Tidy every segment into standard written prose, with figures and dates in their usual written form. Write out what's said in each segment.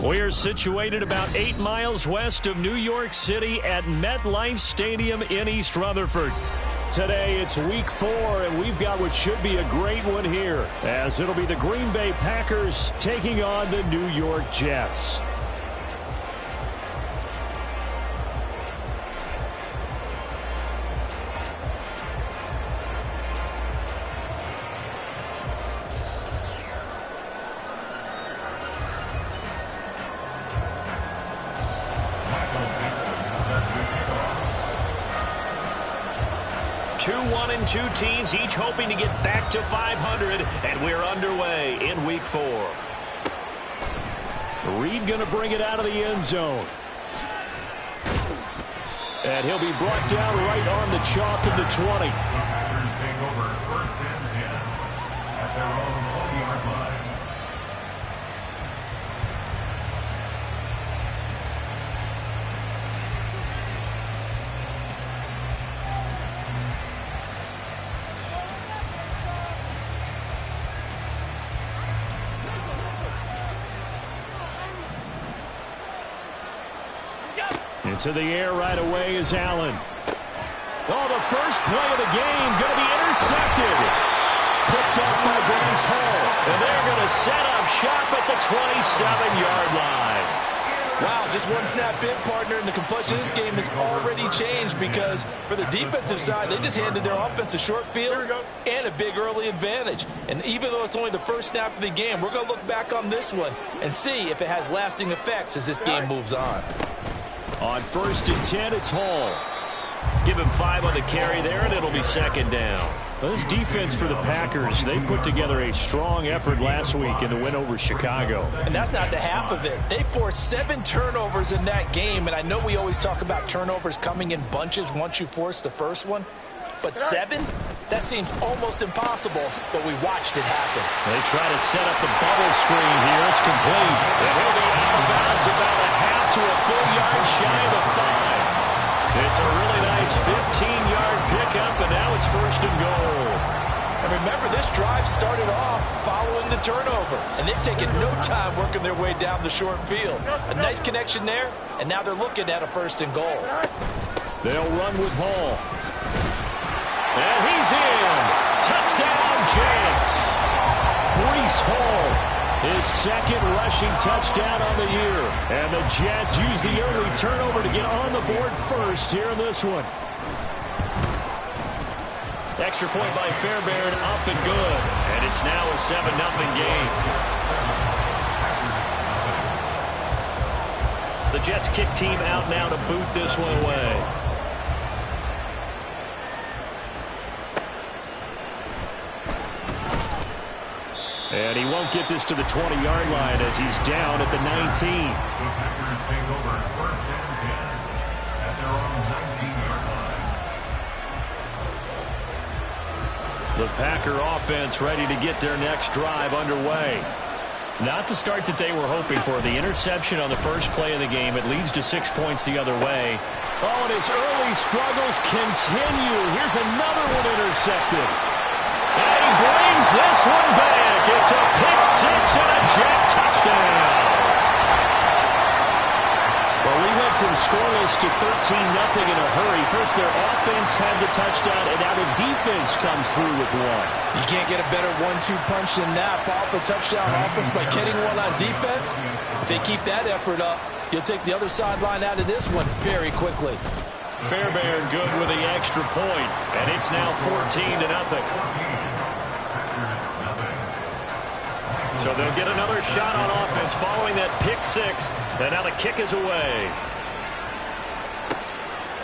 We're situated about 8 miles west of New York City at MetLife Stadium in East Rutherford. Today, it's week 4, and we've got what should be a great one here, as it'll be the Green Bay Packers taking on the New York Jets. Two 1-2 teams, each hoping to get back to 500, and we're underway in week 4. Reed going to bring it out of the end zone. And he'll be brought down right on the chalk of the 20. Packers take over 1st and 10 at their own 20-yard line. Into the air right away is Allen. Oh, the first play of the game going to be intercepted. Picked up by Bryce Hall. And they're going to set up shop at the 27-yard line. Wow, just one snap in, partner, and the complexion of this game has already changed because for the defensive side, they just handed their offense a short field and a big early advantage. And even though it's only the first snap of the game, we're going to look back on this one and see if it has lasting effects as this game moves on. On 1st and 10, it's Hall. Give him 5 on the carry there, and it'll be 2nd down. Well, this defense for the Packers, they put together a strong effort last week in the win over Chicago. And that's not the half of it. They forced 7 turnovers in that game, and I know we always talk about turnovers coming in bunches once you force the first one. But 7? That seems almost impossible, but we watched it happen. They try to set up the bubble screen here. It's complete. And he'll be out of bounds about a half to a full yard shy of the 5. It's a really nice 15-yard pickup, and now it's 1st and goal. And remember, this drive started off following the turnover, and they've taken no time working their way down the short field. A nice connection there, and now they're looking at a 1st and goal. They'll run with Hall. And he's in. Touchdown, Jets. Breece Hall, his 2nd rushing touchdown on the year. And the Jets use the early turnover to get on the board first here in this one. Extra point by Fairbairn, up and good. And it's now a 7-0 game. The Jets kick team out now to boot this one away. And he won't get this to the 20-yard line as he's down at the 19. The Packers take over 1st and 10 at their own 19-yard line. The Packer offense ready to get their next drive underway. Not the start that they were hoping for. The interception on the first play of the game. It leads to 6 points the other way. Oh, and his early struggles continue. Here's another one intercepted. And he brings this one back. It's a pick 6 and a Jet touchdown. Well, we went from scoreless to 13-0 in a hurry. First, their offense had the touchdown, and now the defense comes through with one. You can't get a better 1-2 punch than that. Follow up a touchdown offense by getting one on defense. If they keep that effort up, you'll take the other sideline out of this one very quickly. Fairbairn good with the extra point, and it's now 14-0. So they'll get another shot on offense following that pick 6, and now the kick is away.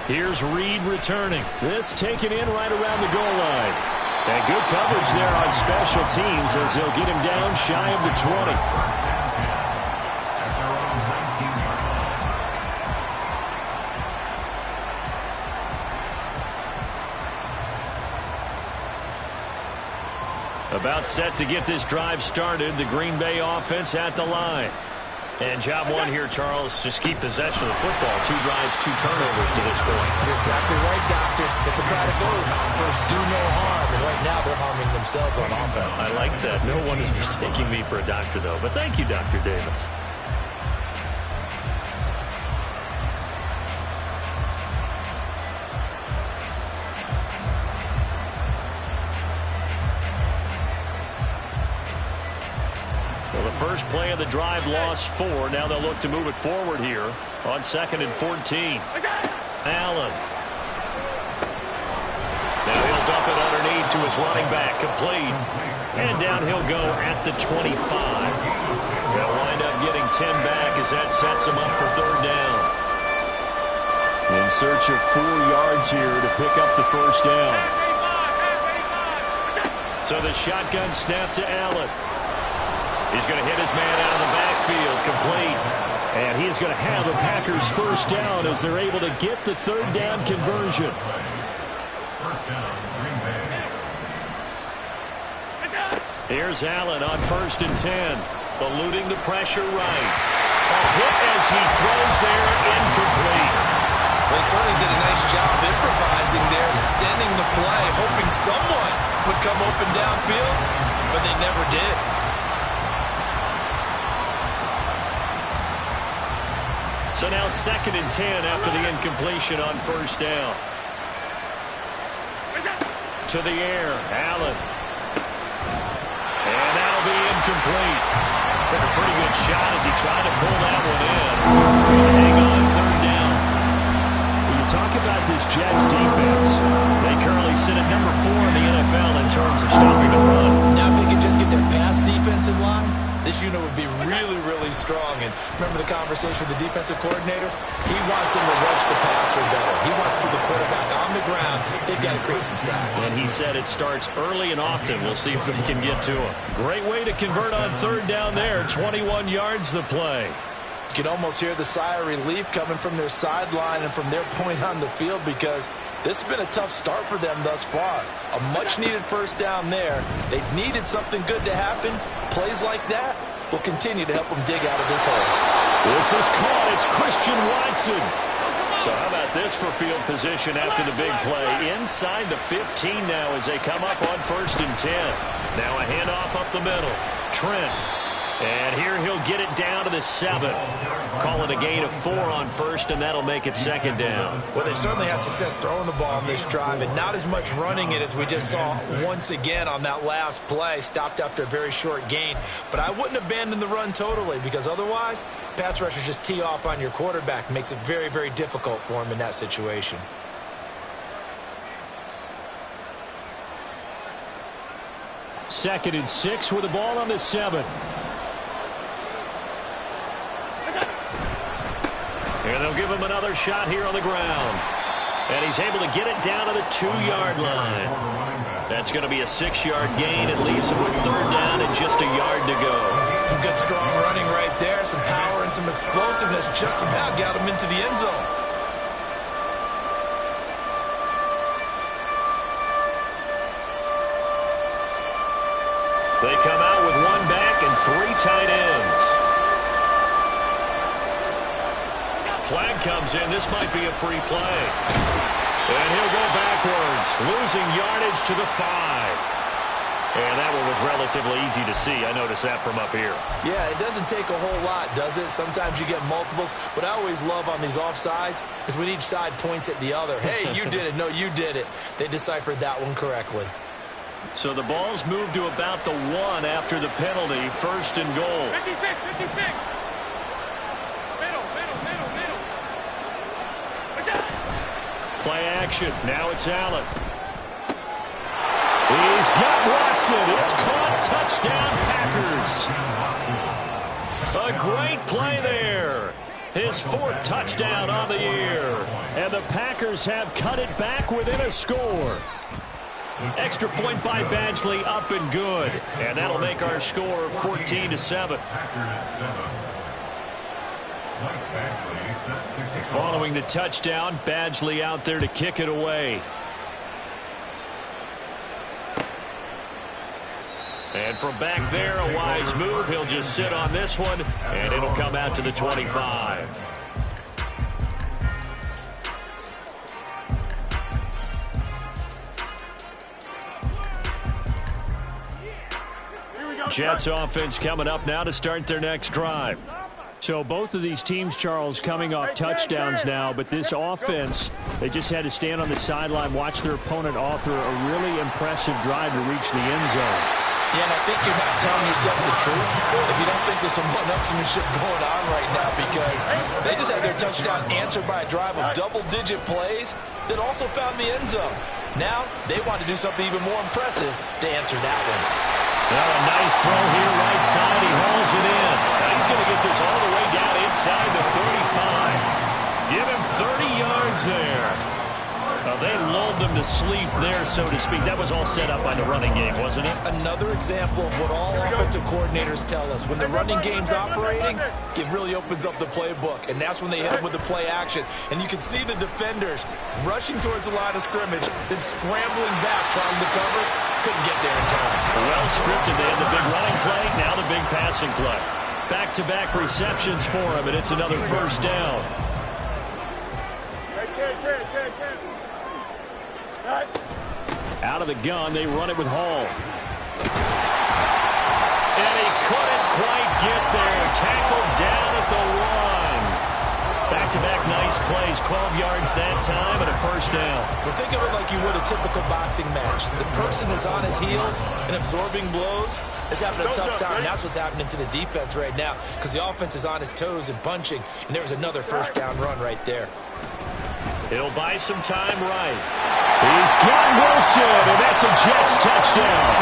Here's Reed returning. This taken in right around the goal line. And good coverage there on special teams as they'll get him down shy of the 20. About set to get this drive started. The Green Bay offense at the line. And job one here, Charles, just keep possession of the football. 2 drives, 2 turnovers to this point. You're exactly right, Doctor. Hippocratic oath. First, do no harm. And right now, they're harming themselves on offense. I like that. No one is mistaking me for a doctor, though. But thank you, Dr. Davis. first play of the drive lost 4. Now they'll look to move it forward here on 2nd and 14. Allen. Now he'll dump it underneath to his running back. Complete. And down he'll go at the 25. They'll wind up getting 10 back as that sets him up for 3rd down. In search of 4 yards here to pick up the first down. So the shotgun snap to Allen. He's going to hit his man out of the backfield. Complete. And he is going to have the Packers first down as they're able to get the 3rd down conversion. First down, Green Bay. Here's Allen on 1st and 10. Eluding the pressure right. A hit as he throws there, incomplete. They certainly did a nice job improvising there, extending the play, hoping someone would come open downfield, but they never did. So now 2nd and 10 after the incompletion on 1st down. To the air, Allen. And that'll be incomplete. Took a pretty good shot as he tried to pull that one in. Couldn't hang on 3rd down. When you talk about this Jets defense, they currently sit at number 4 in the NFL in terms of stopping the run. Now if they could just get their pass defense in line, this unit would be really, really strong. And remember the conversation with the defensive coordinator? He wants them to rush the passer better. He wants to see the quarterback on the ground. They've got to create some sacks. And he said it starts early and often. We'll see if they can get to him. Great way to convert on 3rd down there. 21 yards the play. You can almost hear the sigh of relief coming from their sideline and from their point on the field because this has been a tough start for them thus far. A much-needed first down there. They've needed something good to happen. Plays like that will continue to help them dig out of this hole. This is caught. It's Christian Watson. So how about this for field position after the big play? Inside the 15 now as they come up on 1st and 10. Now a handoff up the middle. Trent. And here he'll get it down to the 7. Call it a gain of 4 on 1st, and that'll make it 2nd down. Well, they certainly had success throwing the ball on this drive, and not as much running it as we just saw once again on that last play. Stopped after a very short gain. But I wouldn't abandon the run totally because otherwise, pass rushers just tee off on your quarterback. Makes it very, very difficult for him in that situation. Second and 6 with the ball on the 7. And they'll give him another shot here on the ground. And he's able to get it down to the 2-yard line. That's going to be a 6-yard gain. It leaves him with 3rd down and just a yard to go. Some good strong running right there. Some power and some explosiveness just about got him into the end zone. They come out with 1 back and 3 tight ends. Flag comes in. This might be a free play. And he'll go backwards, losing yardage to the 5. And that one was relatively easy to see. I noticed that from up here. Yeah, it doesn't take a whole lot, does it? Sometimes you get multiples. What I always love on these offsides is when each side points at the other. Hey, you did it. No, you did it. They deciphered that one correctly. So the ball's moved to about the 1 after the penalty. 1st and goal. 56. Play action. Now it's Allen. He's got Watson. It's caught. Touchdown, Packers. A great play there. His 4th touchdown on the year. And the Packers have cut it back within a score. Extra point by Badgley, up and good. And that'll make our score 14-7. Following the touchdown, Badgley out there to kick it away. And from back there, a wise move. He'll just sit on this one, and it'll come out to the 25. Jets offense coming up now to start their next drive. So both of these teams, Charles, coming off touchdowns now, but this offense, they just had to stand on the sideline, watch their opponent author a really impressive drive to reach the end zone. Yeah, and I think you're not telling yourself the truth if you don't think there's some one-upsmanship going on right now, because they just had their touchdown answered by a drive of double-digit plays that also found the end zone. Now they want to do something even more impressive to answer that one. Now a nice throw here right side. He hauls it in. Now he's going to get this all the way down inside the 35. Give him 30 yards there. They lulled them to sleep there, so to speak. That was all set up by the running game, wasn't it? Another example of what all offensive coordinators tell us. When the running game's operating, it really opens up the playbook, and that's when they hit them with the play action. And you can see the defenders rushing towards the line of scrimmage, then scrambling back, trying to cover. Couldn't get there in time. Well scripted. They had the big running play, now the big passing play. Back-to-back receptions for him, and it's another first down. Out of the gun, they run it with Hall. And he couldn't quite get there. Tackled down at the 1. Back-to-back nice plays, 12 yards that time and a first down. Well, think of it like you would a typical boxing match. The person is on his heels and absorbing blows is having a tough time. And that's what's happening to the defense right now, because the offense is on his toes and punching, and there was another first down run right there. He'll buy some time right. He's got Wilson, and that's a Jets touchdown.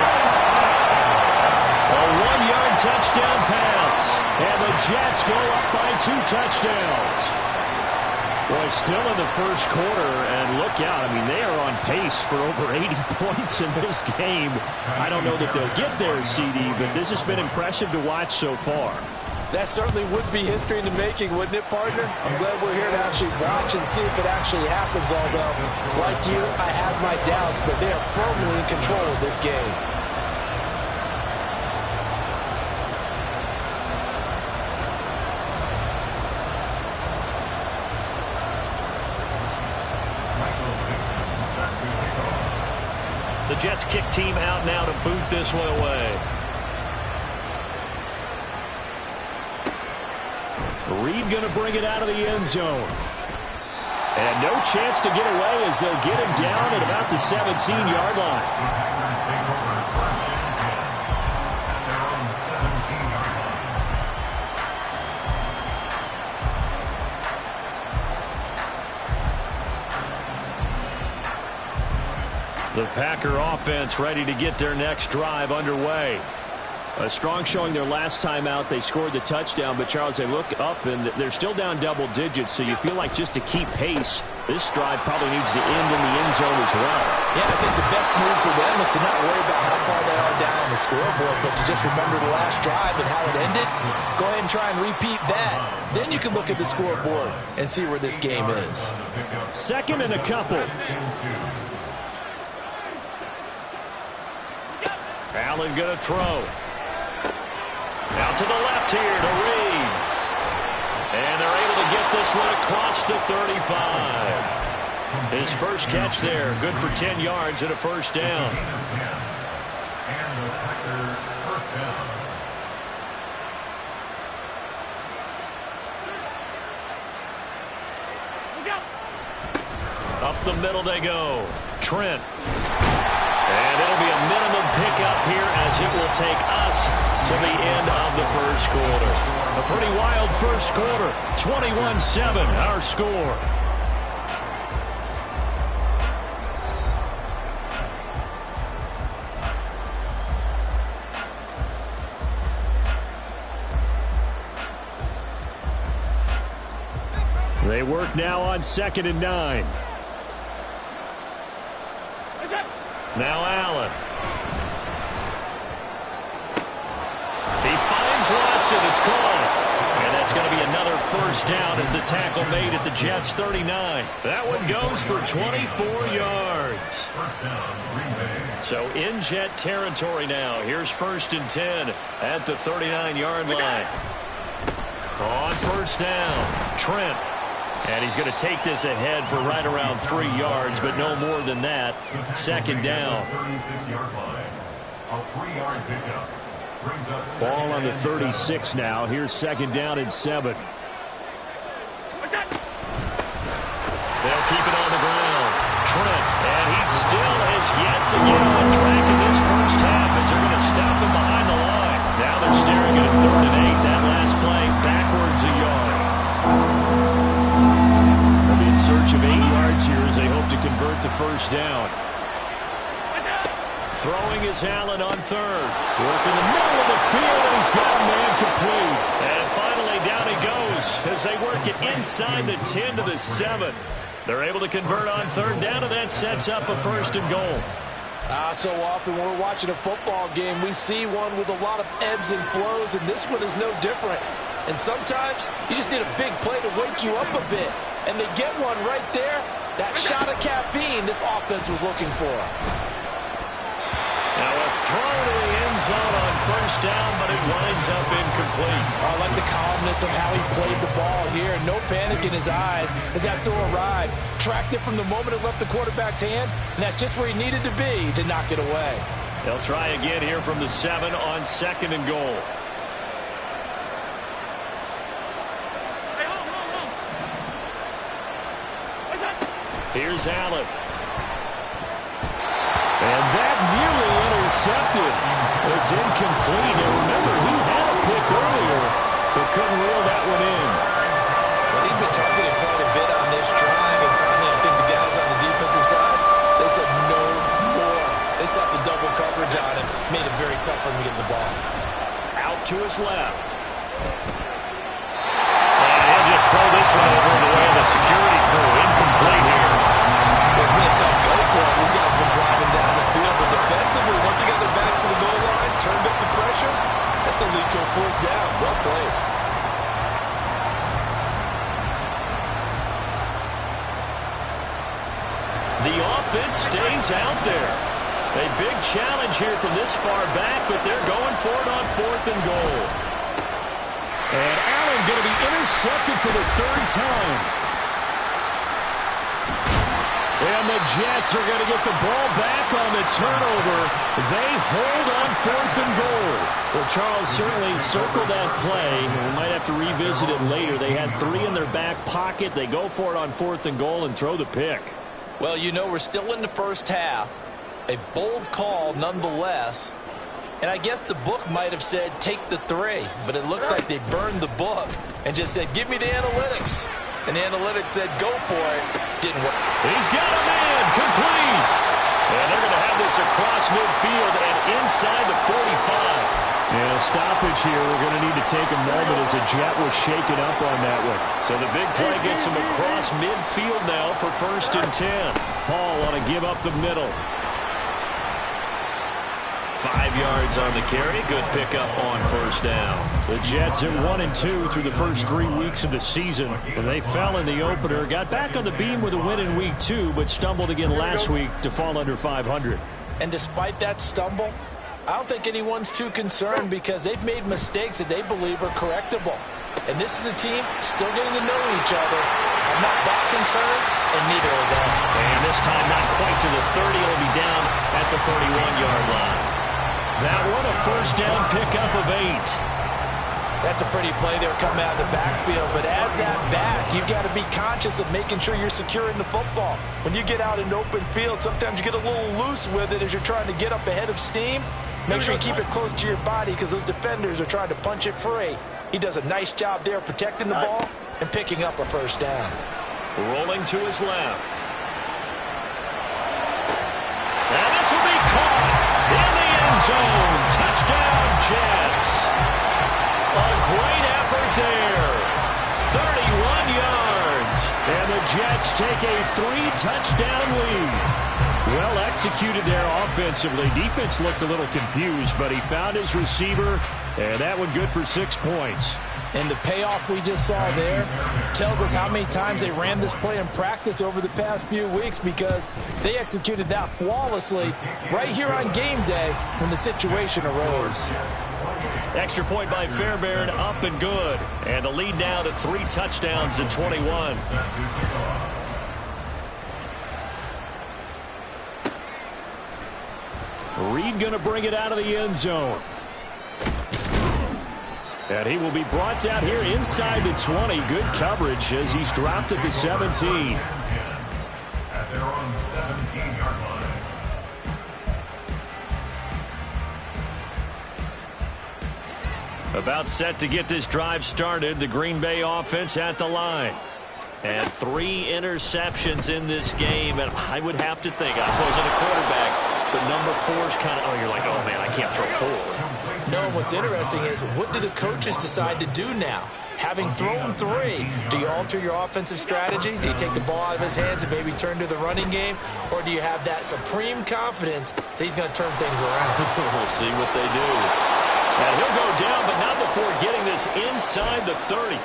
A 1-yard touchdown pass, and the Jets go up by 2 touchdowns. Boy, still in the first quarter, and look out. I mean, they are on pace for over 80 points in this game. I don't know that they'll get there, CD, but this has been impressive to watch so far. That certainly would be history in the making, wouldn't it, partner? I'm glad we're here to actually watch and see if it actually happens, although, like you, I have my doubts, but they are firmly in control of this game. The Jets kick team out now to boot this one away. Reed going to bring it out of the end zone. And no chance to get away as they'll get him down at about the 17-yard line. The Packer offense ready to get their next drive underway. A strong showing their last time out. They scored the touchdown, but Charles, they look up and they're still down double digits, so you feel like just to keep pace, this drive probably needs to end in the end zone as well. Yeah, I think the best move for them is to not worry about how far they are down on the scoreboard, but to just remember the last drive and how it ended. Go ahead and try and repeat that. Then you can look at the scoreboard and see where this game is. Second and a couple. Allen going to throw. Out to the left here to Reed. And they're able to get this one across the 35. His first catch there, good for 10 yards and a first down. Up the middle they go. Trent. And it'll be a minimum pickup here as it will take us to the end of the first quarter. A pretty wild first quarter. 21-7, our score. They work now on 2nd and 9. Now Allen. He finds Watson. It's caught. And that's going to be another first down as the tackle made at the Jets' 39. That one goes for 24 yards. So in Jet territory now. Here's 1st and 10 at the 39-yard line. On first down, Trent. And he's going to take this ahead for right around 3 yards, but no more than that. 2nd down. Ball on the 36 now. Here's 2nd down and 7. They'll keep it on the ground. Trent, and he still has yet to get on track in this first half as they're going to stop him they're staring at a 3rd and 8. That last play backwards a yard. They'll be in search of 8 yards here as they hope to convert the first down. Throwing is Allen on 3rd. Work in the middle of the field, and he's got a man complete. And finally down he goes as they work it inside the 10 to the 7. They're able to convert on 3rd down, and that sets up a 1st and goal. So often when we're watching a football game, we see one with a lot of ebbs and flows, and this one is no different. And sometimes you just need a big play to wake you up a bit. And they get one right there. That shot of caffeine this offense was looking for. Now a throw to the end zone on 1st down, but it winds up incomplete. I like the calmness of how he played the ball here. No panic in his eyes as that throw arrived. Tracked it from the moment it left the quarterback's hand, and that's just where he needed to be to knock it away. They'll try again here from the 7 on 2nd and goal. Here's Allen. And that nearly intercepted. It's incomplete. And remember, he had a pick earlier, but couldn't reel that one in. Well, he'd been targeted quite a bit on this drive, and finally I think the guys on the defensive side, they said no more. They slapped the double coverage on him, made it very tough for him to get the ball. Out to his left. And he'll just throw this one over the way of the security crew. Incomplete here. It's been a tough go for him. These guys have been driving down the field, but defensively, once they got their backs to the goal line, turned up the pressure, that's going to lead to a 4th down. Well played. The offense stays out there. A big challenge here from this far back, but they're going for it on 4th and goal. And Allen going to be intercepted for the 3rd time. And the Jets are going to get the ball back on the turnover. They hold on 4th and goal. Well, Charles, certainly circle that play. We might have to revisit it later. They had 3 in their back pocket. They go for it on 4th and goal and throw the pick. Well, you know, we're still in the first half. A bold call nonetheless. And I guess the book might have said take the 3, but it looks like they burned the book and just said give me the analytics. And the analytics said go for it. Didn't work. He's got a man complete. And they're going to have this across midfield and inside the 45. Yeah, stoppage here. We're going to need to take a moment as a Jet was shaken up on that one. So the big play gets him across midfield now for 1st and 10. Hall on a give up the middle. 5 yards on the carry. Good pickup on 1st down. The Jets are 1-2 through the first 3 weeks of the season. And they fell in the opener. Got back on the beam with a win in week 2, but stumbled again last week to fall under 500. And despite that stumble, I don't think anyone's too concerned because they've made mistakes that they believe are correctable. And this is a team still getting to know each other. I'm not that concerned, and neither are they. And this time not quite to the 30. It'll be down at the 31-yard line. That one a 1st down pickup of 8. That's a pretty play there coming out of the backfield. But as that back, you've got to be conscious of making sure you're securing the football. When you get out in open field, sometimes you get a little loose with it as you're trying to get up ahead of steam. Make sure you keep it close to your body because those defenders are trying to punch it free. He does a nice job there protecting the ball and picking up a 1st down. Rolling to his left. And this will be caught in the end zone. Touchdown, Jets. A great effort there. 31 yards. And the Jets take a 3-touchdown lead. Well executed there offensively. Defense looked a little confused, but he found his receiver, and that one good for 6 points. And the payoff we just saw there tells us how many times they ran this play in practice over the past few weeks because they executed that flawlessly right here on game day when the situation arose. Extra point by Fairbairn, up and good. And the lead now to 3 touchdowns in 21. Reed going to bring it out of the end zone. And he will be brought down here inside the 20. Good coverage as he's dropped at the 17. At their own 17-yard line. About set to get this drive started. The Green Bay offense at the line. And 3 interceptions in this game. And I would have to think, I wasn't a quarterback, but number 4 is kind of, oh, you're like, oh, man, I can't throw 4. No, what's interesting is, what do the coaches decide to do now? Having thrown 3, do you alter your offensive strategy? Do you take the ball out of his hands and maybe turn to the running game? Or do you have that supreme confidence that he's going to turn things around? We'll see what they do. And he'll go down, but not before getting this inside the 30.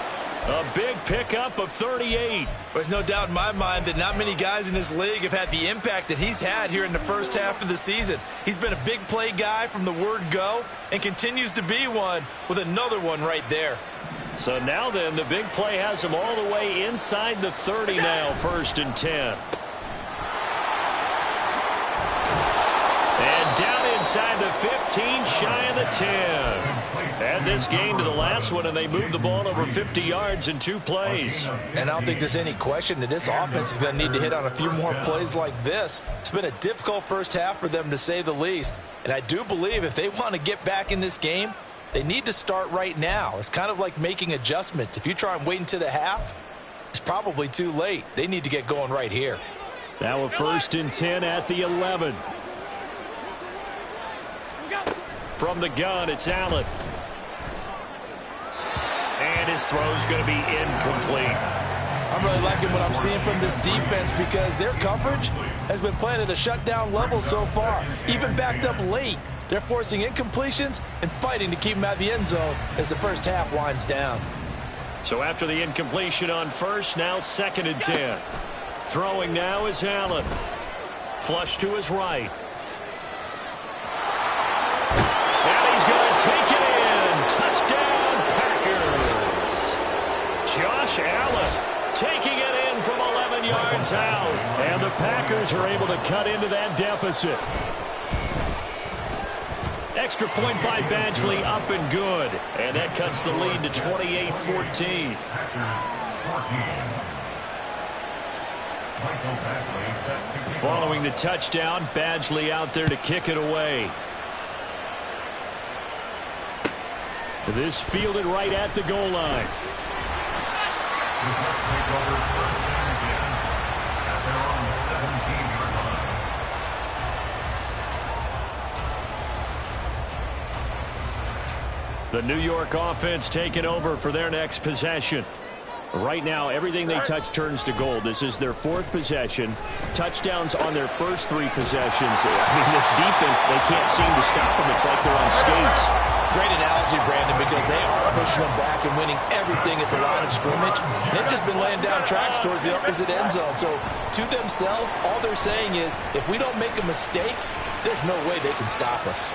A big pickup of 38. There's no doubt in my mind that not many guys in this league have had the impact that he's had here in the first half of the season. He's been a big play guy from the word go and continues to be one with another one right there. So now then, the big play has him all the way inside the 30 now, 1st and 10. And down inside the 15, shy of the 10. Add this game to the last one, and they move the ball over 50 yards in 2 plays. And I don't think there's any question that this offense is going to need to hit on a few more plays like this. It's been a difficult first half for them, to say the least. And I do believe if they want to get back in this game, they need to start right now. It's kind of like making adjustments. If you try and wait until the half, it's probably too late. They need to get going right here. Now a 1st and 10 at the 11. From the gun, it's Allen. And his throw's going to be incomplete. I'm really liking what I'm seeing from this defense because their coverage has been playing at a shutdown level so far. Even backed up late, they're forcing incompletions and fighting to keep them out of the end zone as the first half winds down. So after the incompletion on 1st, now 2nd and 10. Throwing now is Allen. Flush to his right. And he's going to take it in. Touchdown, Packers. Josh Allen taking it in from 11 yards out. And the Packers are able to cut into that deficit. Extra point by Badgley, up and good. And that cuts the lead to 28-14. Following the touchdown, Badgley out there to kick it away. This fielded right at the goal line. The New York offense taking over for their next possession. Right now, everything they touch turns to gold. This is their 4th possession. Touchdowns on their first 3 possessions. I mean, this defense, they can't seem to stop them. It's like they're on skates. Great analogy, Brandon, because they are pushing them back and winning everything at the line of scrimmage. And they've just been laying down tracks towards the opposite end zone. So to themselves, all they're saying is, if we don't make a mistake, there's no way they can stop us.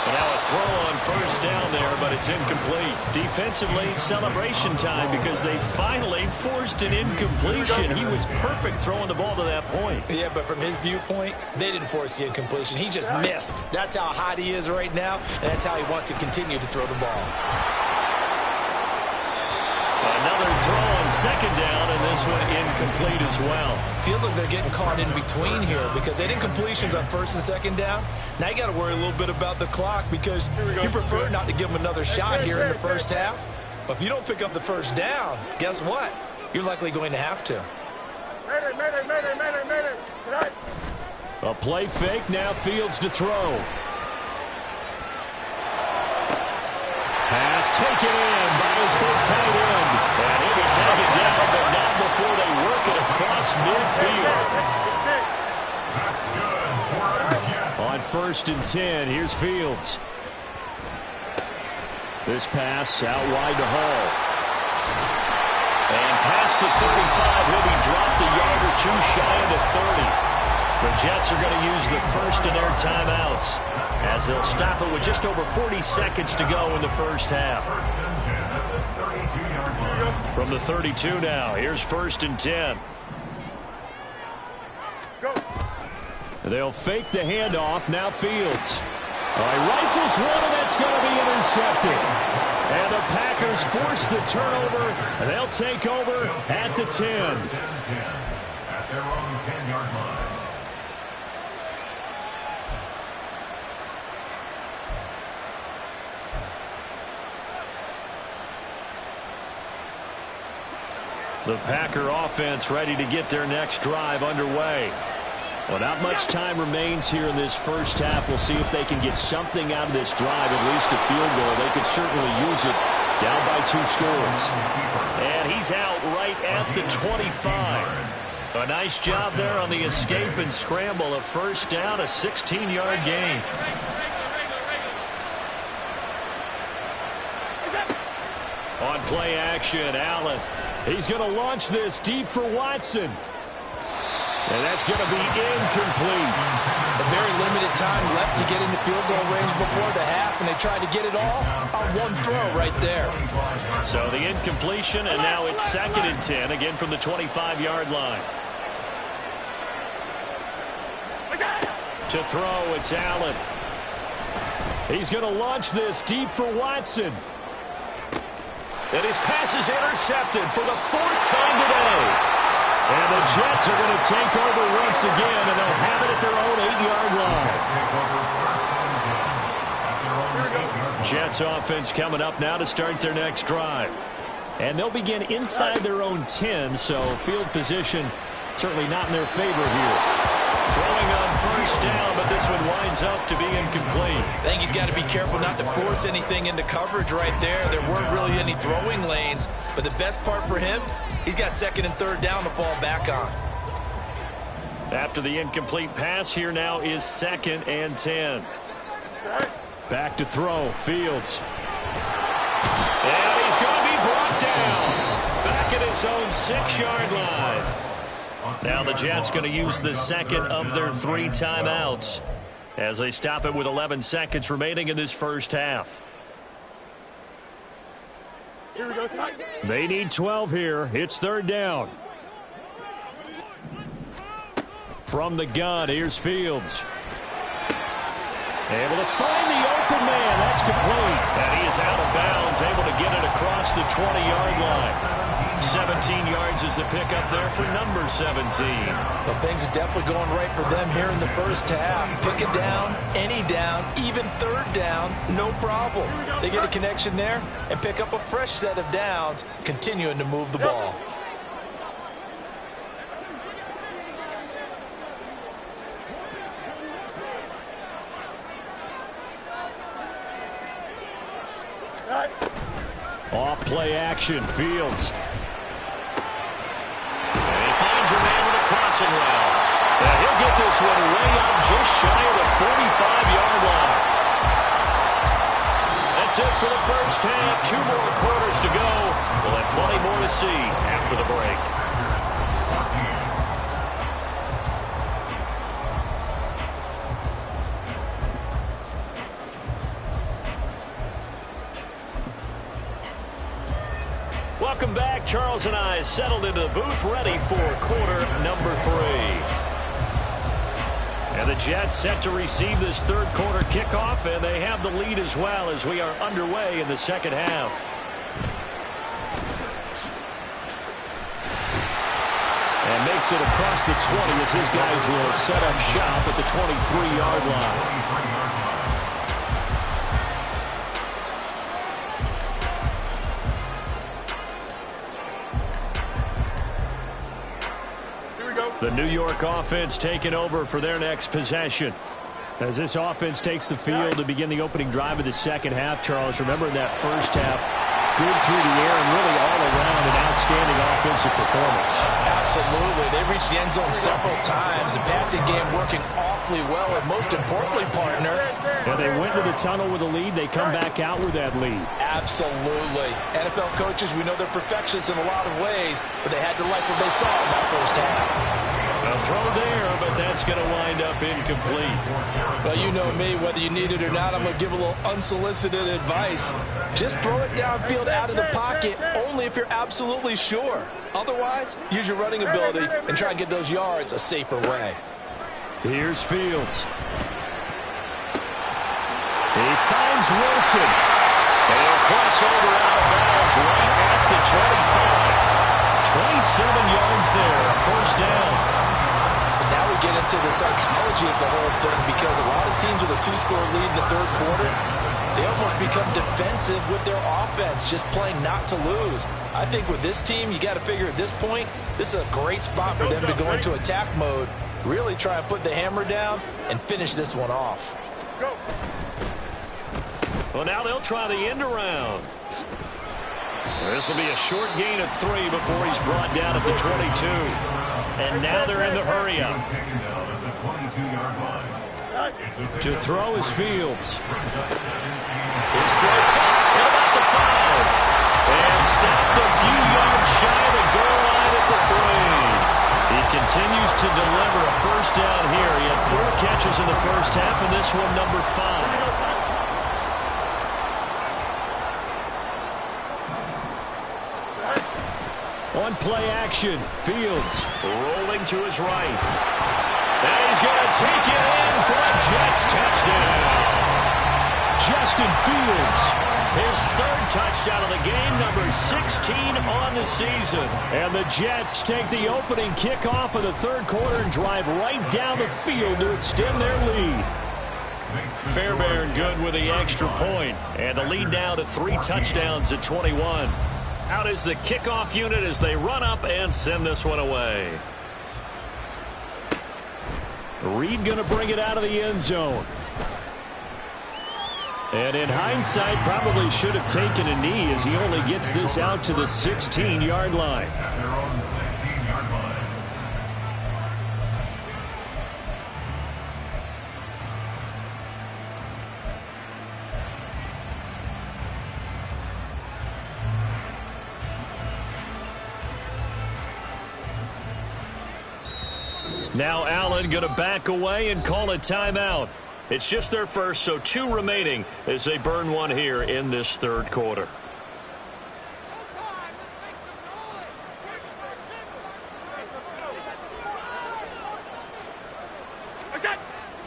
And now a throw on 1st down there, but it's incomplete. Defensively, celebration time because they finally forced an incompletion. He was perfect throwing the ball to that point. Yeah, but from his viewpoint, they didn't force the incompletion. He just missed. That's how hot he is right now, and that's how he wants to continue to throw the ball. Another throw on 2nd down, and this one incomplete as well. Feels like they're getting caught in between here because they had incompletions on 1st and 2nd down. Now you got to worry a little bit about the clock because you prefer not to give them another shot here in the first half. But if you don't pick up the 1st down, guess what? You're likely going to have to. A play fake, now Fields to throw. Pass taken in by his big tight end. And he will take it down, but not before they work it across midfield. On 1st and 10, here's Fields. This pass out wide to Hall. And past the 35, he'll be dropped a yard or 2 shy of the 30. The Jets are going to use the first of their timeouts as they'll stop it with just over 40 seconds to go in the first half. From the 32 now, here's 1st and 10. They'll fake the handoff, now Fields. Rifles one, and that's going to be intercepted. And the Packers force the turnover, and they'll take over at the 10. At their own 10-yard line. The Packer offense ready to get their next drive underway. Well, not much time remains here in this first half. We'll see if they can get something out of this drive, at least a field goal. They could certainly use it, down by 2 scores. And he's out right at the 25. A nice job there on the escape and scramble. A first down, a 16-yard gain. On play action, Allen. He's going to launch this deep for Watson. And that's going to be incomplete. A very limited time left to get into field goal range before the half, and they tried to get it all on one throw right there. So the incompletion, and now it's 2nd and 10, again from the 25-yard line. To throw, it's Allen. He's going to launch this deep for Watson. And his pass is intercepted for the 4th time today. And the Jets are going to take over once again, and they'll have it at their own 8-yard line. Jets offense coming up now to start their next drive. And they'll begin inside their own 10, so field position certainly not in their favor here. Throwing on first down, but this one winds up to be incomplete. I think he's got to be careful not to force anything into coverage right there. There weren't really any throwing lanes, but the best part for him, he's got 2nd and 3rd down to fall back on. After the incomplete pass, here now is 2nd and 10. Back to throw, Fields. And he's going to be brought down. Back at his own 6-yard line. Now the Jets going to use the 2nd of their 3 timeouts as they stop it with 11 seconds remaining in this first half. They need 12 here. It's 3rd down. From the gun, here's Fields. Able to find the open man. That's complete. And he is out of bounds, able to get it across the 20-yard line. 17 yards is the pickup there for number 17. Well, things are definitely going right for them here in the first half. Pick it down, any down, even 3rd down, no problem. They get a connection there and pick up a fresh set of downs, continuing to move the ball. Off play action, Fields. And he finds a man with a crossing route. And he'll get this one way up just shy of the 45-yard line. That's it for the first half. 2 more quarters to go. We'll have plenty more to see after the break. Welcome back. Charles and I settled into the booth, ready for quarter number 3. And the Jets set to receive this 3rd quarter kickoff, and they have the lead as well as we are underway in the 2nd half. And makes it across the 20 as his guys will set up shop at the 23-yard line. The New York offense taking over for their next possession. As this offense takes the field to begin the opening drive of the 2nd half, Charles, remember in that first half, good through the air and really all around an outstanding offensive performance. Absolutely. They reached the end zone several times. The passing game working awfully well, and most importantly, partner. And they went to the tunnel with a lead. They come back out with that lead. Absolutely. NFL coaches, we know they're perfectionists in a lot of ways, but they had to like what they saw in that first half. A throw there, but that's going to wind up incomplete. Well, you know me, whether you need it or not, I'm going to give a little unsolicited advice. Just throw it downfield out of the pocket, only if you're absolutely sure. Otherwise, use your running ability and try and get those yards a safer way. Here's Fields. He finds Wilson. And he'll cross over out of bounds right at the 25. 27 yards there, first down. Now we get into the psychology of the whole thing, because a lot of teams with a 2-score lead in the 3rd quarter, They almost become defensive with their offense, just playing not to lose. I think with this team, you got to figure at this point, this is a great spot for them to go into attack mode, really try and put the hammer down and finish this one off. Go. Well, now they'll try the end around. This will be a short gain of 3 before he's brought down at the 22. And now they're in the hurry-up. To throw is Fields. His throw caught about the 5. And stopped a few yards shy of the goal line at the 3. He continues to deliver a first down here. He had 4 catches in the first half, and this one number 5. On play action, Fields rolling to his right. And he's going to take it in for a Jets touchdown. Justin Fields, his 3rd touchdown of the game, number 16 on the season. And the Jets take the opening kickoff of the 3rd quarter and drive right down the field to extend their lead. Fairbairn good with the extra point. And the lead now to 3 touchdowns at 21. Out is the kickoff unit as they run up and send this one away. Reed going to bring it out of the end zone. And in hindsight, probably should have taken a knee as he only gets this out to the 16-yard line. At their own 16-yard line. Now Allen going to back away and call a timeout. It's just their first, so 2 remaining as they burn one here in this 3rd quarter.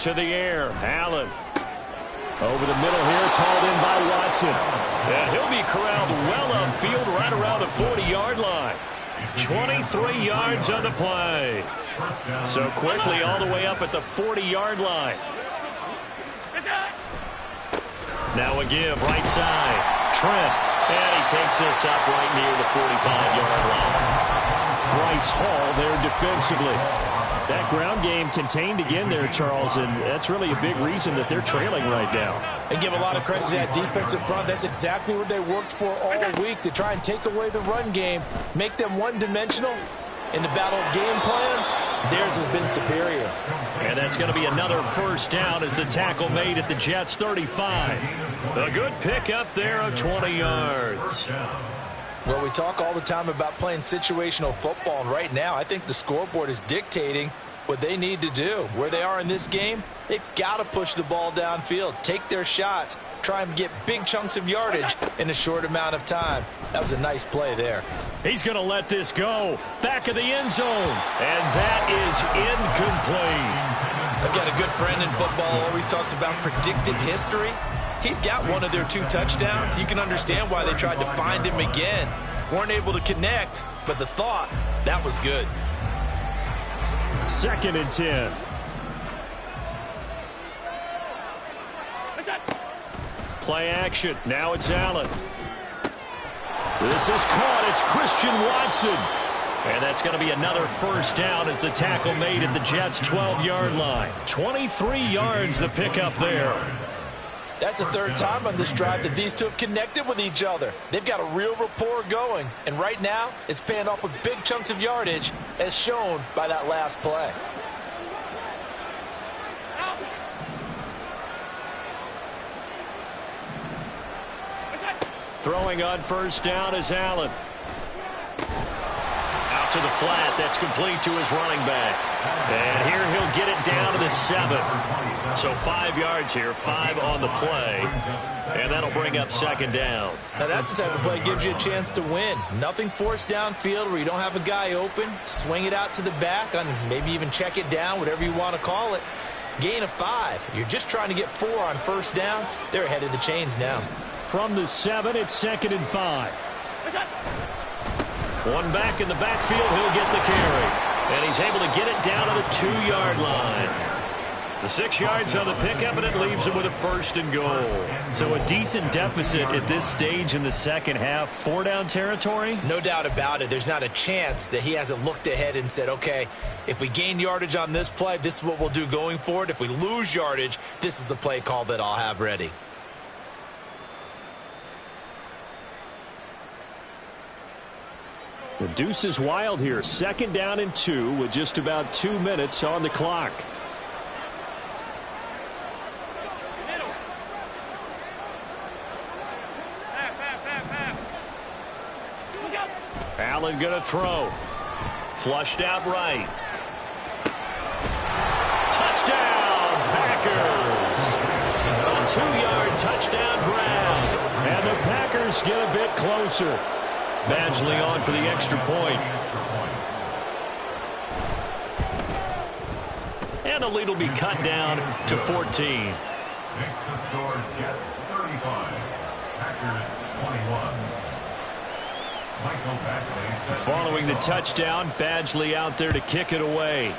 To the air, Allen. Over the middle here, it's hauled in by Watson. And he'll be corralled well upfield right around the 40-yard line. 23 yards on the play. So quickly all the way up at the 40-yard line. Now a give, right side. Trent. And he takes this up right near the 45-yard line. Bryce Hall there defensively. That ground game contained again there, Charles, and that's really a big reason that they're trailing right now. And give a lot of credit to that defensive front. That's exactly what they worked for all week, to try and take away the run game, make them one-dimensional. In the battle of game plans, theirs has been superior. And that's going to be another first down as the tackle made at the Jets' 35. A good pickup there of 20 yards. Well, we talk all the time about playing situational football, and right now I think the scoreboard is dictating what they need to do. Where they are in this game, they've got to push the ball downfield, take their shots, try and get big chunks of yardage in a short amount of time. That was a nice play there. He's going to let this go. Back of the end zone. And that is incomplete. I've got a good friend in football, always talks about predictive history. He's got one of their 2 touchdowns. You can understand why they tried to find him again. Weren't able to connect, but the thought, that was good. 2nd and 10. Play action. Now it's Allen. This is caught. It's Christian Watson. And that's going to be another first down as the tackle made at the Jets' 12-yard line. 23 yards the pickup there. That's the 3rd time on this drive that these 2 have connected with each other. They've got a real rapport going. And right now, it's paying off with big chunks of yardage, as shown by that last play. Throwing on first down is Allen. Out to the flat. That's complete to his running back. And here he'll get it down to the 7. So 5 yards here, 5 on the play. And that'll bring up 2nd down. Now that's the type of play that gives you a chance to win. Nothing forced downfield where you don't have a guy open. Swing it out to the back, and maybe even check it down, whatever you want to call it. Gain of 5. You're just trying to get 4 on first down. They're ahead of the chains now. From the 7, it's 2nd and 5. One back in the backfield, he'll get the carry. And he's able to get it down to the 2-yard line. The 6 yards on the pickup, and it leaves him with a 1st and goal. So a decent deficit at this stage in the second half. 4-down territory? No doubt about it. There's not a chance that he hasn't looked ahead and said, okay, if we gain yardage on this play, this is what we'll do going forward. If we lose yardage, this is the play call that I'll have ready. The deuce is wild here. 2nd down and 2 with just about 2 minutes on the clock. Allen going to throw. Flushed out right. Touchdown, Packers. A 2-yard touchdown grab. And the Packers get a bit closer. Badgley on for the extra point. And the lead will be cut down to 14. Makes the score Jets 35, Packers 21. Michael Badgley. Following the touchdown, Badgley out there to kick it away.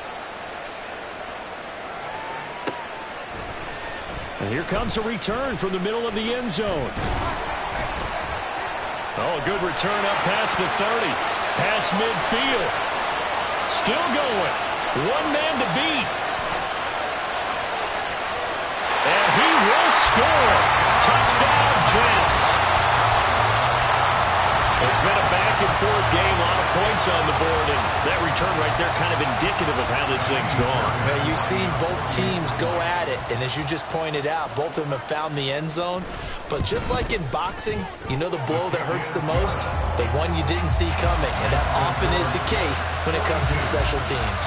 And here comes a return from the middle of the end zone. Oh, good return up past the 30. Past midfield. Still going. 1 man to beat. And he will score. Touchdown, Jets. It's been a back-and-forth game, a lot of points on the board, and that return right there kind of indicative of how this thing's gone. Well, you've seen both teams go at it, and as you just pointed out, both of them have found the end zone. But just like in boxing, you know the blow that hurts the most? The one you didn't see coming, and that often is the case when it comes in special teams.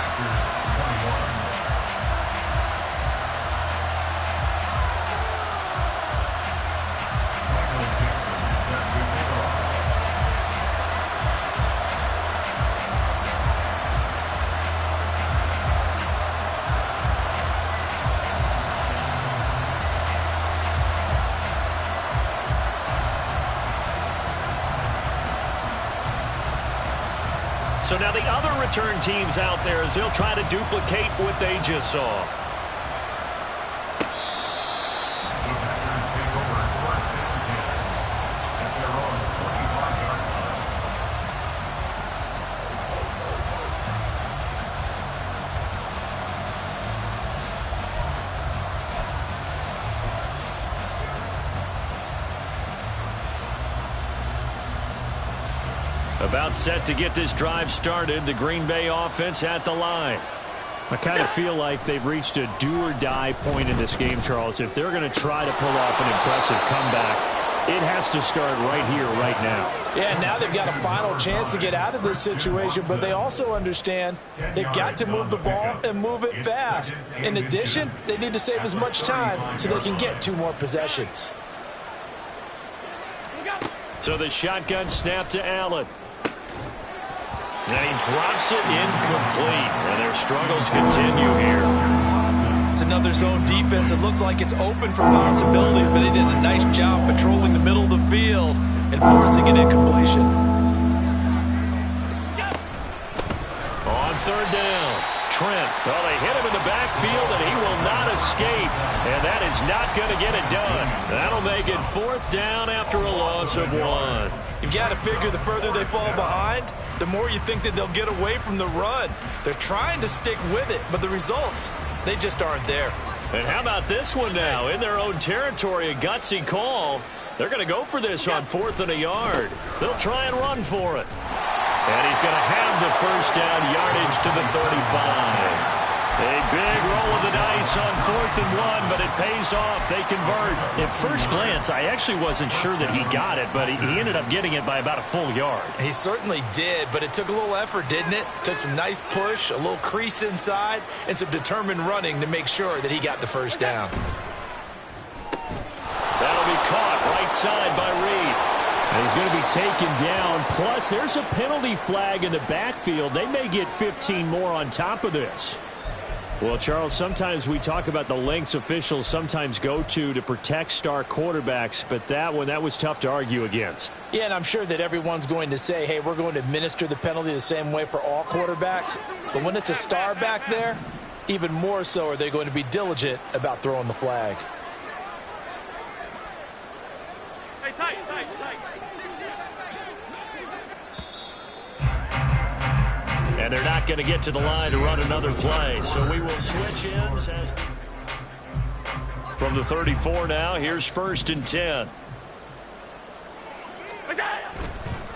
So now the other return teams out there as they'll try to duplicate what they just saw. The Packers take over 1st and 10 at their own 25-yard line. About set to get this drive started. The Green Bay offense at the line. I kind of feel like they've reached a do-or-die point in this game, Charles. If they're going to try to pull off an impressive comeback, it has to start right here, right now. Yeah, now they've got a final chance to get out of this situation, but they also understand they've got to move the ball and move it fast. In addition, they need to save as much time so they can get 2 more possessions. So the shotgun snap to Allen. And he drops it incomplete. And their struggles continue here. It's another zone defense. It looks like it's open for possibilities, but they did a nice job patrolling the middle of the field and forcing an incompletion. On 3rd down, Trent. Well, they hit him in the backfield, and he will not escape. And that is not going to get it done. That'll make it 4th down after a loss of 1. You've got to figure the further they fall behind, the more you think that they'll get away from the run. They're trying to stick with it, but the results, they just aren't there. And how about this one now? In their own territory, a gutsy call. They're going to go for this on 4th and a yard. They'll try and run for it. And he's going to have the 1st down, yardage to the 35. A big roll of the dice on 4th and 1, but it pays off. They convert. At first glance, I actually wasn't sure that he got it, but he ended up getting it by about a full yard. He certainly did, but it took a little effort, didn't it? Took some nice push, a little crease inside, and some determined running to make sure that he got the 1st down. That'll be caught right side by Reed. And he's going to be taken down. Plus, there's a penalty flag in the backfield. They may get 15 more on top of this. Well, Charles, sometimes we talk about the lengths officials sometimes go to protect star quarterbacks, but that was tough to argue against. Yeah, and I'm sure that everyone's going to say, hey, we're going to administer the penalty the same way for all quarterbacks. But when it's a star back there, even more so are they going to be diligent about throwing the flag. Hey, tight. And they're not going to get to the line to run another play. So we will switch ends as from the 34 now. Here's 1st and 10.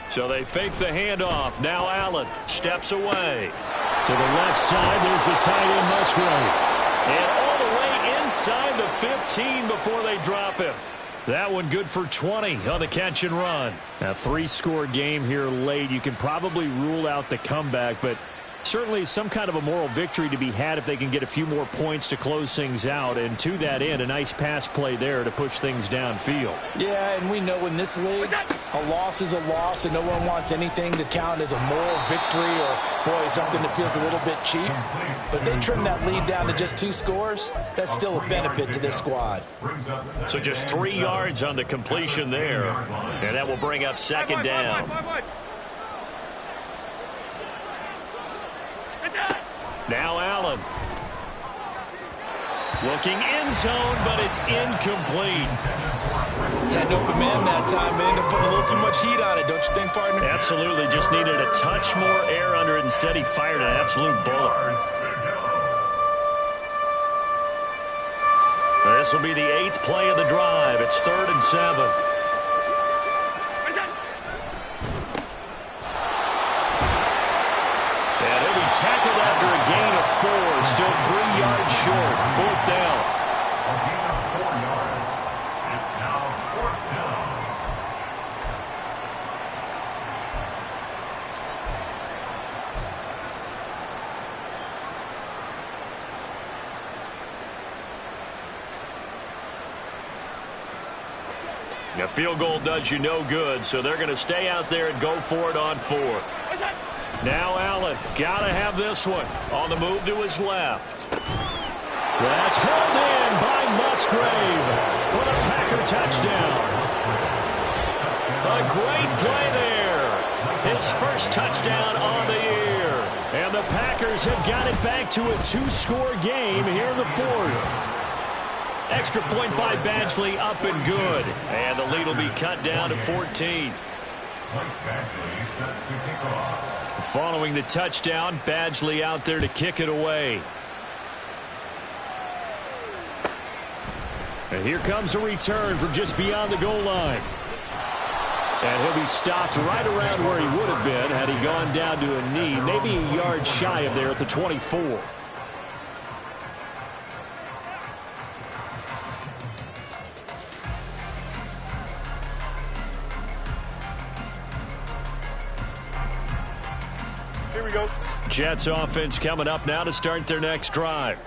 So they fake the handoff. Now Allen steps away. To the left side, there's the tight end Musgrave. And all the way inside the 15 before they drop him. That one good for 20 on the catch and run. A 3-score game here late. You can probably rule out the comeback, but certainly some kind of a moral victory to be had if they can get a few more points to close things out. And to that end, a nice pass play there to push things downfield. Yeah, and we know in this league, a loss is a loss, and no one wants anything to count as a moral victory or, boy, something that feels a little bit cheap. But they trim that lead down to just 2 scores. That's still a benefit to this squad. So just 3 yards on the completion there, and that will bring up 2nd down. Now Allen. Looking end zone, but it's incomplete. Had an open man that time, and ended up putting a little too much heat on it, don't you think, partner? Absolutely. Just needed a touch more air under it. Instead, he fired an absolute bullet. This will be the 8th play of the drive. It's 3rd and 7. And he'll be tackled after a gain of 4. Still 3 yards short. 4th down. A gain of 4 yards. It's now 4th down. A field goal does you no good, so they're going to stay out there and go for it on 4th. Now Allen, got to have this one. On the move to his left. That's hauled in by Musgrave for the Packer touchdown. A great play there. His first touchdown on the year. And the Packers have got it back to a 2-score game here in the 4th. Extra point by Badgley, up and good. And the lead will be cut down to 14. Following the touchdown, Badgley out there to kick it away. And here comes a return from just beyond the goal line. And he'll be stopped right around where he would have been had he gone down to a knee, maybe a yard shy of there at the 24. Here we go. Jets offense coming up now to start their next drive.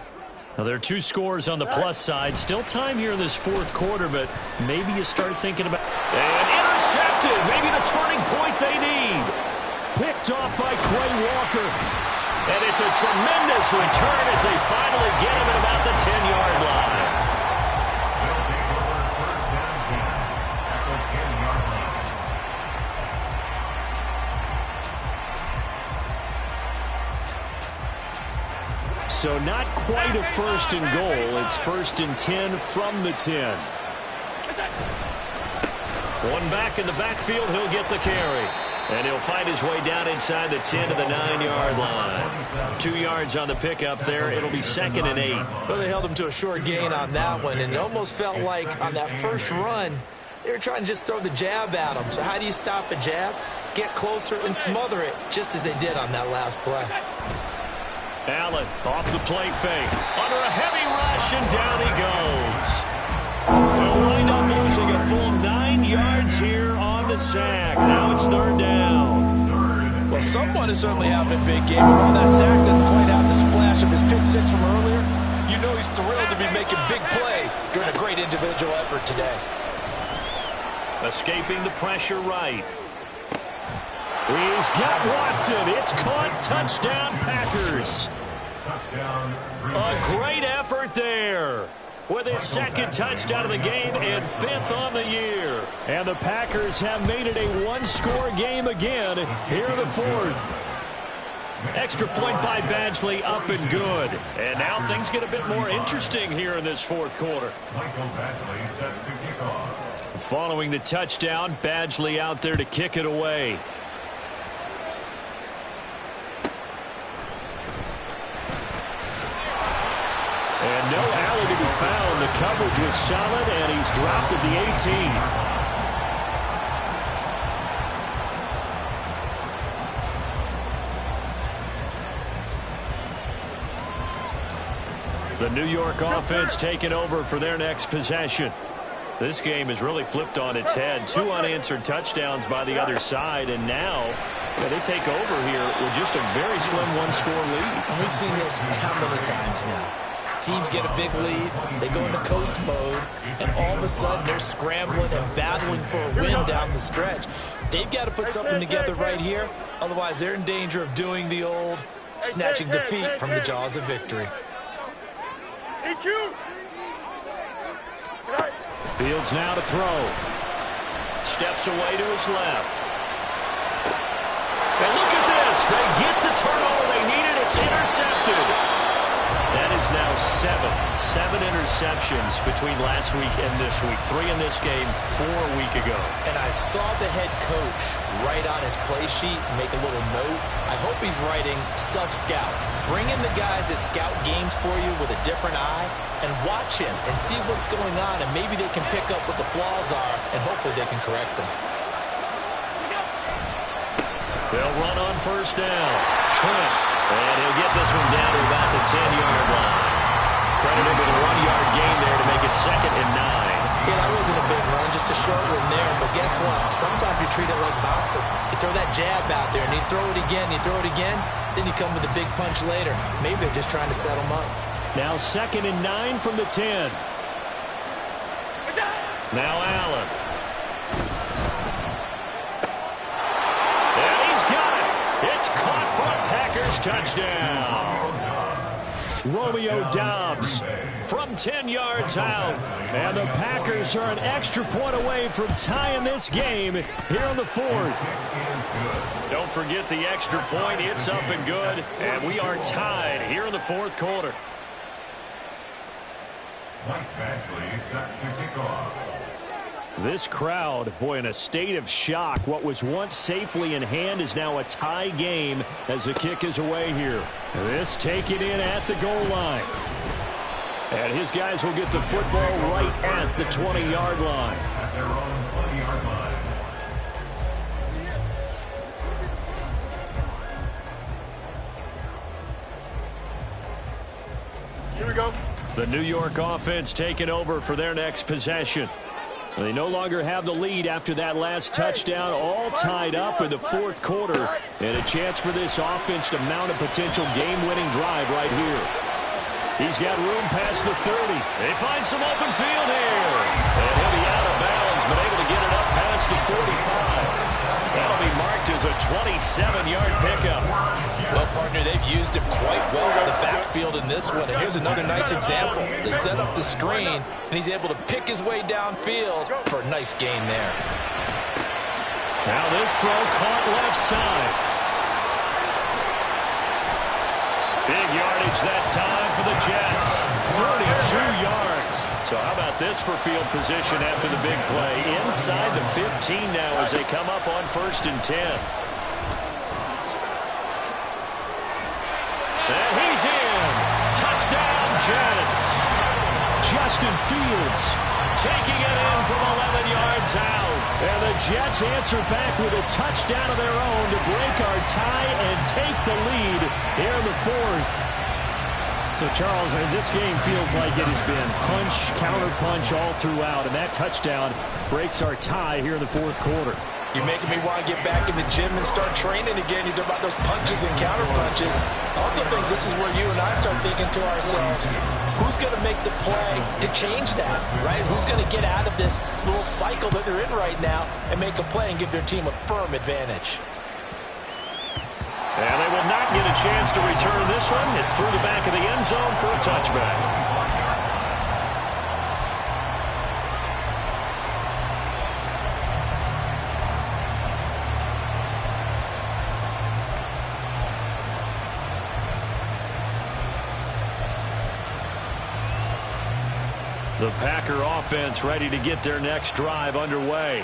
Now, there are 2 scores on the plus side. Still time here in this 4th quarter, but maybe you start thinking about... And intercepted! Maybe the turning point they need. Picked off by Quay Walker. And it's a tremendous return as they finally get him at about the 10-yard line. They'll take over 1st and 10 at the 10-yard line. So not quite a 1st and goal. It's 1st and 10 from the 10. One back in the backfield. He'll get the carry. And he'll find his way down inside the 10 to the 9-yard line. 2 yards on the pickup there. It'll be 2nd and 8. Well, they held him to a short gain on that one, and it almost felt like on that first run, they were trying to just throw the jab at him. So how do you stop a jab? Get closer and smother it, just as they did on that last play. Allen off the play fake. Under a heavy rush, and down he goes. They'll wind up losing a full 9 yards here on the sack. Now it's 3rd down. Well, someone is certainly having a big game. And while that sack doesn't quite have the splash of his pick 6 from earlier, you know he's thrilled to be making big plays during a great individual effort today. Escaping the pressure right. He's got Watson. It's caught. Touchdown, Packers. A great effort there with his 2nd touchdown of the game and 5th on the year. And the Packers have made it a 1-score game again here in the 4th. Extra point by Badgley, up and good. And now things get a bit more interesting here in this fourth quarter. Michael Badgley set to kick off. Following the touchdown, Badgley out there to kick it away. And no alley to be found. The coverage was solid, and he's dropped at the 18. The New York offense taking over for their next possession. This game has really flipped on its head. 2 unanswered touchdowns by the other side, and now they take over here with just a very slim one-score lead. And we've seen this how many times now? Teams get a big lead, they go into coast mode, and all of a sudden they're scrambling and battling for a win down the stretch. They've got to put something together right here, otherwise they're in danger of doing the old snatching defeat from the jaws of victory. Fields now to throw. Steps away to his left. And look at this. They get the turnover they needed. It's intercepted. That is now 7 interceptions between last week and this week. 3 in this game, 4 a week ago. And I saw the head coach write on his play sheet, make a little note. I hope he's writing self-scout. Bring in the guys that scout games for you with a different eye and watch him and see what's going on, and maybe they can pick up what the flaws are, and hopefully they can correct them. They'll run on first down. Trent. And he'll get this one down to about the 10-yard line. Credited with a 1-yard gain there to make it 2nd and 9. Yeah, that wasn't a big run, just a short one there. But guess what? Sometimes you treat it like boxing. You throw that jab out there, and you throw it again, then you come with a big punch later. Maybe they're just trying to set them up. Now 2nd and 9 from the 10. Now Allen. And he's got it. It's caught for a Packers touchdown. Romeo Doubs from 10 yards out. And the Packers are an extra point away from tying this game here in the 4th. Don't forget the extra point. It's up and good. And we are tied here in the 4th quarter. Mike Badgley set to kick off. This crowd, boy, in a state of shock. What was once safely in hand is now a tie game as the kick is away here. This taken in at the goal line. And his guys will get the football right at the 20-yard line. At their own 20-yard line. Here we go. The New York offense taking over for their next possession. They no longer have the lead after that last touchdown, all tied up in the 4th quarter, and a chance for this offense to mount a potential game-winning drive right here. He's got room past the 30. They find some open field here, and he'll be out of bounds, but able to get it up past the 45. That'll be marked as a 27-yard pickup. Well, partner, they've used him quite well in the backfield in this one. And here's another nice example. They set up the screen, and he's able to pick his way downfield for a nice gain there. Now this throw caught left side. Big yardage that time for the Jets. 32 yards. So how about this for field position after the big play? Inside the 15 now as they come up on 1st and 10. And he's in. Touchdown, Jets. Justin Fields taking it in from 11 yards out. And the Jets answer back with a touchdown of their own to break our tie and take the lead here in the 4th. So, Charles, this game feels like it has been punch, counter-punch all throughout, and that touchdown breaks our tie here in the 4th quarter. You're making me want to get back in the gym and start training again. You talk about those punches and counter-punches. I also think this is where you and I start thinking to ourselves, who's going to make the play to change that, right? Who's going to get out of this little cycle that they're in right now and make a play and give their team a firm advantage? And they will not get a chance to return this one. It's through the back of the end zone for a touchback. The Packer offense ready to get their next drive underway.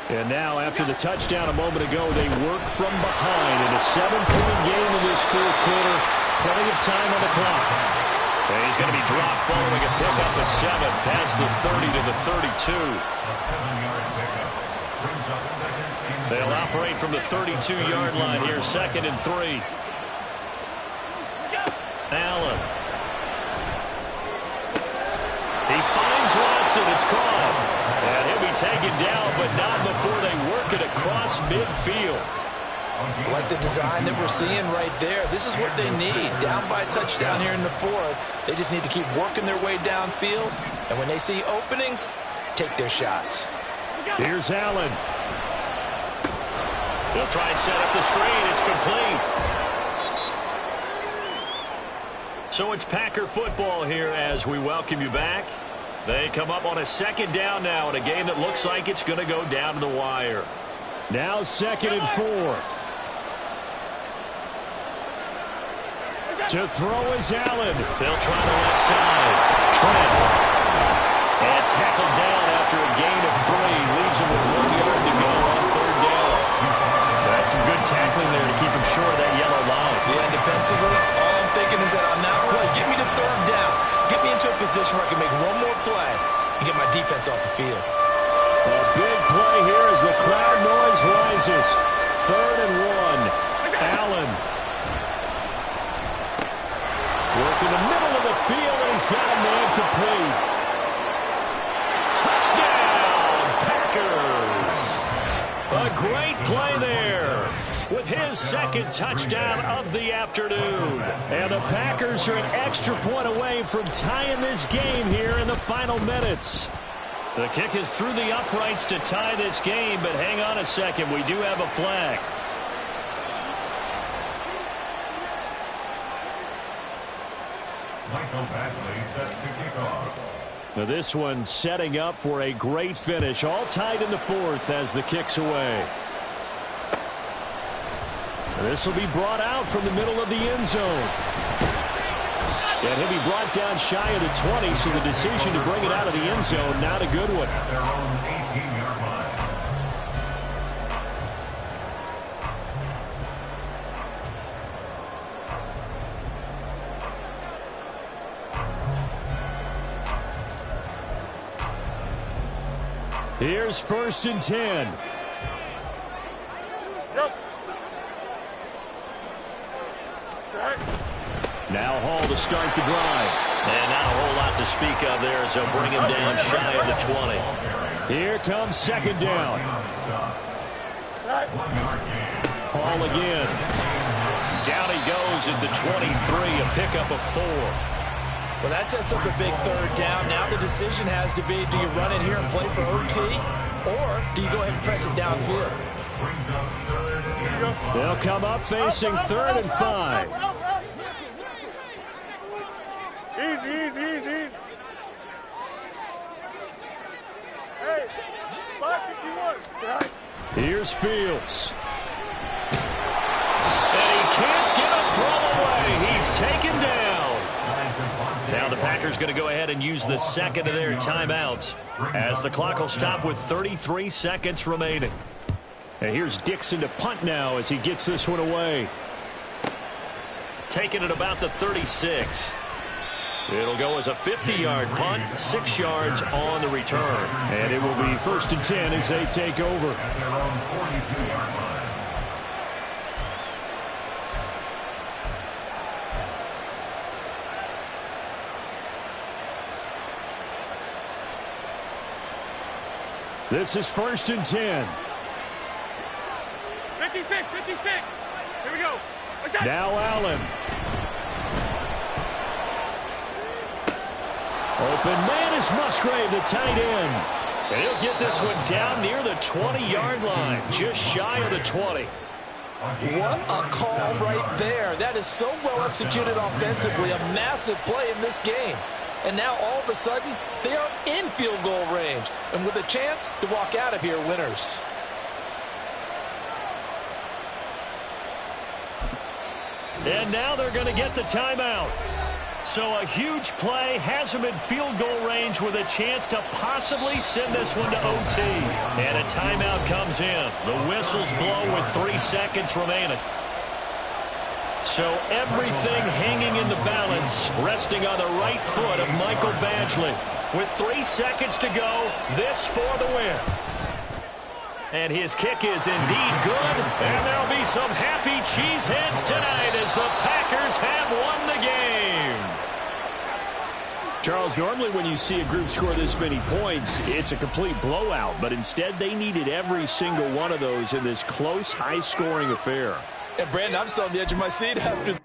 And now, after the touchdown a moment ago, they work from behind in a 7-point game in this fourth quarter. Plenty of time on the clock. And he's going to be dropped following a pickup of 7 past the 30 to the 32. A 7-yard pickup brings up second and They'll operate from the 32-yard line here, 2nd and 3. Allen. He finds Watson. It's caught. And he'll be taken down, but not before they work it across midfield. Like the design that we're seeing right there. This is what they need. Down by a touchdown here in the fourth. They just need to keep working their way downfield. And when they see openings, take their shots. Here's Allen. They'll try and set up the screen. It's complete. So it's Packer football here as we welcome you back. They come up on a 2nd down now in a game that looks like it's going to go down to the wire. Now 2nd and 4. To throw is Allen. They'll try the left side. Trent. And tackled down after a gain of 3. Leaves him with 1 yard to go on 3rd down. That's some good tackling there to keep him short of that yellow line. Yeah, defensively, all I'm thinking is that on that play, get me to 3rd down. Get me into a position where I can make one more play and get my defense off the field. A big play here as the crowd noise rises. 3rd and 1. Allen. Working the middle of the field, and he's got a man complete. Touchdown, Packers. A great play there with his 2nd touchdown of the afternoon. And the Packers are an extra point away from tying this game here in the final minutes. The kick is through the uprights to tie this game, but hang on a second. We do have a flag. Michael Badgley set to kick off. Now this one setting up for a great finish. All tied in the 4th as the kick's away. This will be brought out from the middle of the end zone. And he'll be brought down shy of the 20, so the decision to bring it out of the end zone, not a good one. At their own 18-yard line. Here's 1st and 10. Now Hall to start the drive. And not a whole lot to speak of there as they'll bring him down shy of the 20. Here comes 2nd down. Hall again. Down he goes at the 23, a pickup of 4. Well, that sets up a big 3rd down. Now the decision has to be, do you run it here and play for OT, or do you go ahead and press it downfield? They'll come up facing 3rd and 5. Easy. Hey, 551. Here's Fields. And he can't get a throw away. He's taken down. Now the Packers going to go ahead and use the 2nd of their timeouts as the clock will stop with 33 seconds remaining. And here's Dixon to punt now as he gets this one away. Taking it about the 36. It'll go as a 50-yard punt, 6 yards on the return. And it will be 1st and 10 as they take over. At their own 42-yard line. This is 1st and 10. 56. Here we go. Now Allen. Open man is Musgrave, the tight end. And he'll get this one down near the 20-yard line, just shy of the 20. What a call right there. That is so well executed offensively. A massive play in this game. And now all of a sudden, they are in field goal range. And with a chance to walk out of here winners. And now they're going to get the timeout. So a huge play has him in field goal range with a chance to possibly send this one to OT. And a timeout comes in. The whistles blow with 3 seconds remaining. So everything hanging in the balance, resting on the right foot of Michael Badgley. With 3 seconds to go, this for the win. And his kick is indeed good. And there'll be some happy cheeseheads tonight as the Packers have won the game. Charles, normally when you see a group score this many points, it's a complete blowout. But instead, they needed every single one of those in this close, high-scoring affair. And, Brandon, I'm still on the edge of my seat after